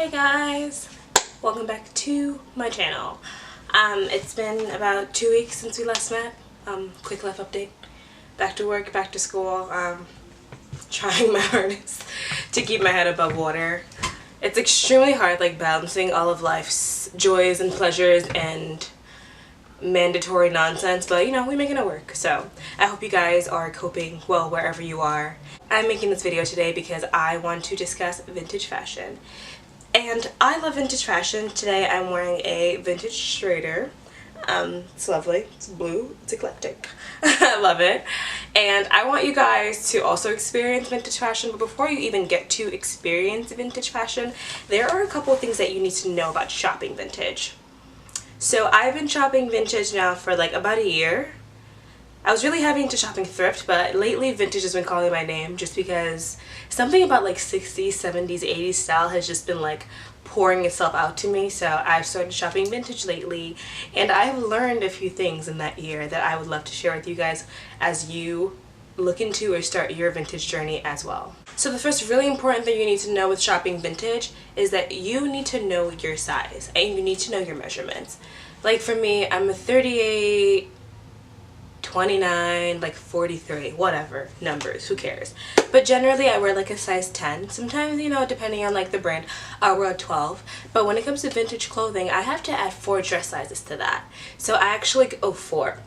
Hey guys, welcome back to my channel. It's been about 2 weeks since we last met. Quick life update. Back to work, back to school. Trying my hardest to keep my head above water. It's extremely hard, like balancing all of life's joys and pleasures and mandatory nonsense, but you know, we're making it work. So I hope you guys are coping well wherever you are. I'm making this video today because I want to discuss vintage fashion. And I love vintage fashion. Today I'm wearing a vintage Schrader. It's lovely, it's blue, it's eclectic. I love it. And I want you guys to also experience vintage fashion, but before you even get to experience vintage fashion, there are a couple of things that you need to know about shopping vintage. So I've been shopping vintage now for like about a year. I was really heavy into shopping thrift, but lately vintage has been calling my name just because something about like 60s, 70s, 80s style has just been like pouring itself out to me. So I've started shopping vintage lately, and I've learned a few things in that year that I would love to share with you guys as you look into or start your vintage journey as well. So the first really important thing you need to know with shopping vintage is that you need to know your size and you need to know your measurements. Like for me, I'm a 38, 29, like 43, whatever, numbers, who cares. But generally I wear like a size 10. Sometimes, you know, depending on like the brand, I'll wear a 12. But when it comes to vintage clothing, I have to add 4 dress sizes to that. So I actually, 4.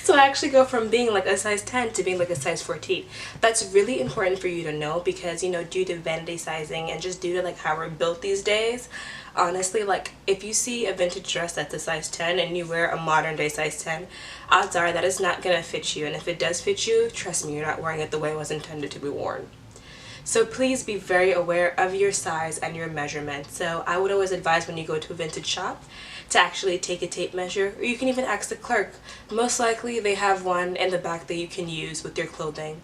So I actually go from being like a size 10 to being like a size 14. That's really important for you to know because, you know, due to vanity sizing and just due to like how we're built these days, honestly, like if you see a vintage dress that's a size 10 and you wear a modern day size 10, odds are that it's not gonna fit you, and if it does fit you, trust me, you're not wearing it the way it was intended to be worn. So please be very aware of your size and your measurement. So I would always advise when you go to a vintage shop to actually take a tape measure, or you can even ask the clerk. Most likely they have one in the back that you can use with your clothing.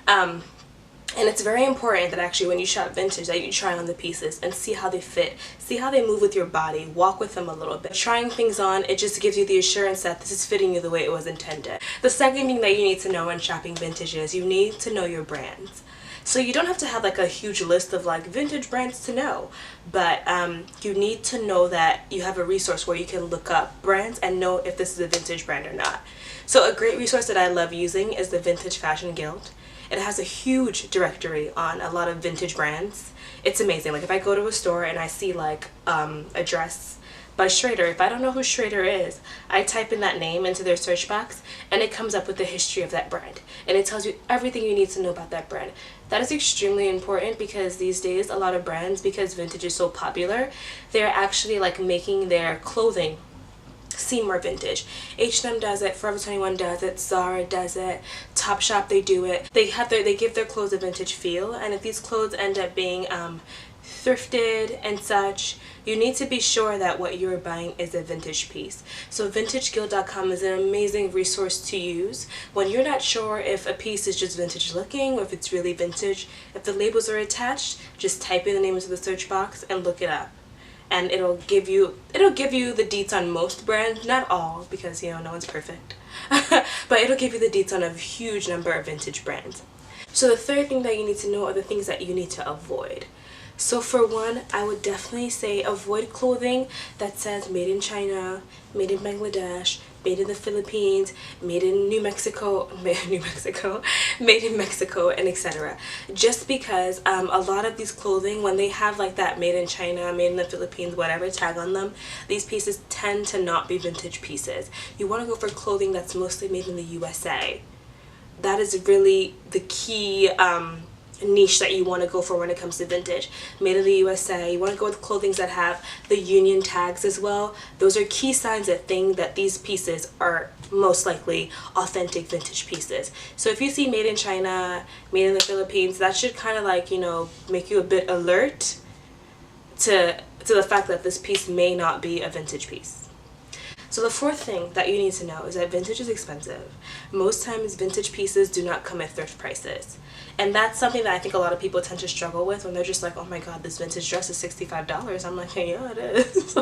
And it's very important that actually when you shop vintage that you try on the pieces and see how they fit, see how they move with your body, walk with them a little bit. Trying things on, it just gives you the assurance that this is fitting you the way it was intended. The second thing that you need to know when shopping vintage is you need to know your brands. So you don't have to have like a huge list of like vintage brands to know, but you need to know that you have a resource where you can look up brands and know if this is a vintage brand or not. So a great resource that I love using is the Vintage Fashion Guild. It has a huge directory on a lot of vintage brands. It's amazing. Like if I go to a store and I see like a dress by Schrader, if I don't know who Schrader is, I type in that name into their search box and it comes up with the history of that brand. And it tells you everything you need to know about that brand. That is extremely important because these days a lot of brands, because vintage is so popular, they're actually like making their clothing seem more vintage. H&M does it, Forever 21 does it, Zara does it, Topshop, they do it. They give their clothes a vintage feel, and if these clothes end up being thrifted and such, you need to be sure that what you're buying is a vintage piece. So vintageguild.com is an amazing resource to use when you're not sure if a piece is just vintage looking or if it's really vintage. If the labels are attached, just type in the name into the search box and look it up. And it'll give you the deets on most brands, not all, because you know no one's perfect. But it'll give you the deets on a huge number of vintage brands. So the third thing that you need to know are the things that you need to avoid. So for one, I would definitely say avoid clothing that says made in China, made in Bangladesh, made in the Philippines, made in New Mexico, made in Mexico, and etc. Just because a lot of these clothing, when they have like that made in China, made in the Philippines, whatever tag on them, these pieces tend to not be vintage pieces. You want to go for clothing that's mostly made in the USA. That is really the key niche that you want to go for when it comes to vintage. Made in the USA. You want to go with clothing that have the union tags as well. Those are key signs that these pieces are most likely authentic vintage pieces. So if you see made in China, made in the Philippines, that should kind of like, you know, make you a bit alert to the fact that this piece may not be a vintage piece. So the fourth thing that you need to know is that vintage is expensive. Most times vintage pieces do not come at thrift prices. And that's something that I think a lot of people tend to struggle with when they're just like, oh my god, this vintage dress is $65. I'm like, hey, yeah, it is.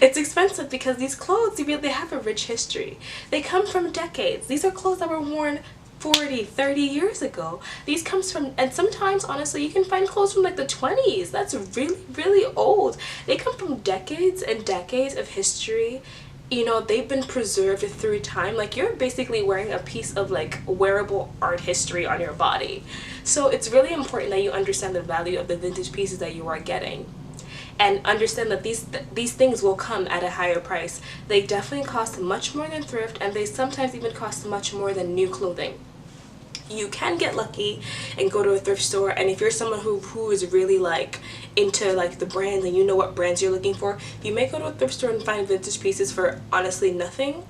It's expensive because these clothes, they have a rich history. They come from decades. These are clothes that were worn 40, 30 years ago. These comes from, and sometimes honestly you can find clothes from like the 20s. That's really old. They come from decades and decades of history. You know, they've been preserved through time. Like, you're basically wearing a piece of like wearable art history on your body. So it's really important that you understand the value of the vintage pieces that you are getting, and understand that these things will come at a higher price. They definitely cost much more than thrift, and they sometimes even cost much more than new clothing. You can get lucky and go to a thrift store, and if you're someone who is really like into like the brands and you know what brands you're looking for, you may go to a thrift store and find vintage pieces for honestly nothing.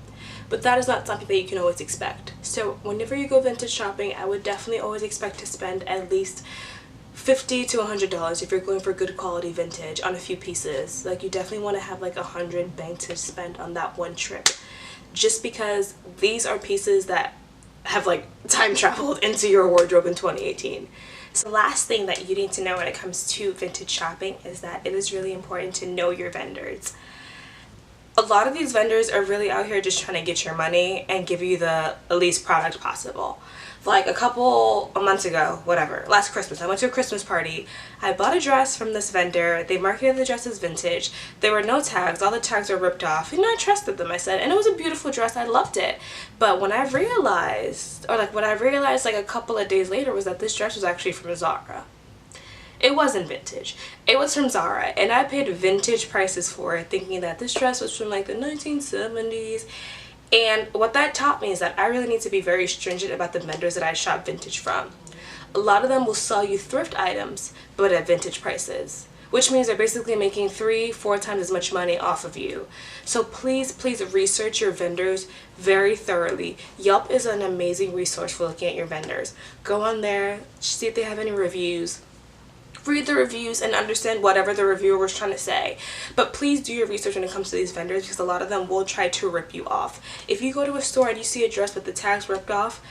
But that is not something that you can always expect. So whenever you go vintage shopping, I would definitely always expect to spend at least $50 to $100 if you're going for good quality vintage on a few pieces. Like, you definitely want to have like $100 banked to spend on that one trip, just because these are pieces that have like time traveled into your wardrobe in 2018. So the last thing that you need to know when it comes to vintage shopping is that it is really important to know your vendors. A lot of these vendors are really out here just trying to get your money and give you the least product possible. Like a months ago, whatever, last Christmas, I went to a Christmas party. I bought a dress from this vendor. They marketed the dress as vintage. There were no tags. All the tags were ripped off. And I trusted them, I said. And it was a beautiful dress. I loved it. But when I realized, like a couple of days later, was that this dress was actually from Zara. It wasn't vintage. It was from Zara, and I paid vintage prices for it, thinking that this dress was from like the 1970s. And what that taught me is that I really need to be very stringent about the vendors that I shop vintage from. A lot of them will sell you thrift items, but at vintage prices, which means they're basically making 3-4 times as much money off of you. So please research your vendors very thoroughly. Yelp is an amazing resource for looking at your vendors. Go on there, see if they have any reviews. Read the reviews and understand whatever the reviewer was trying to say. But please do your research when it comes to these vendors, because a lot of them will try to rip you off. If you go to a store and you see a dress with the tags ripped off,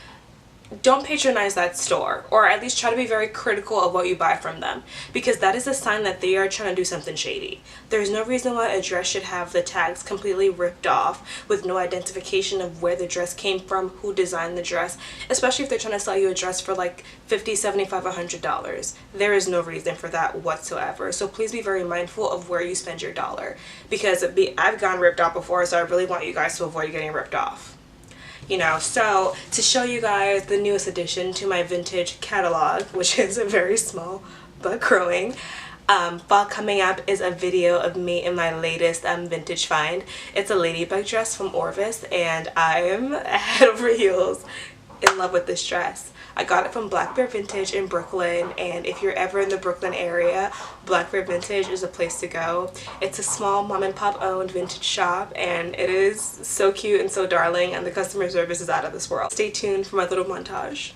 don't patronize that store, or at least try to be very critical of what you buy from them, because that is a sign that they are trying to do something shady. There's no reason why a dress should have the tags completely ripped off with no identification of where the dress came from, who designed the dress, especially if they're trying to sell you a dress for like $50, $75, $100. There is no reason for that whatsoever. So please be very mindful of where you spend your dollar, because I've gotten ripped off before, so I really want you guys to avoid getting ripped off. You know, so to show you guys the newest addition to my vintage catalog, which is very small but growing, fall coming up is a video of me in my latest vintage find. It's a ladybug dress from Orvis, and I am head over heels in love with this dress. I got it from Black Bear Vintage in Brooklyn, and if you're ever in the Brooklyn area, Black Bear Vintage is a place to go. It's a small mom and pop owned vintage shop, and it is so cute and so darling, and the customer service is out of this world. Stay tuned for my little montage.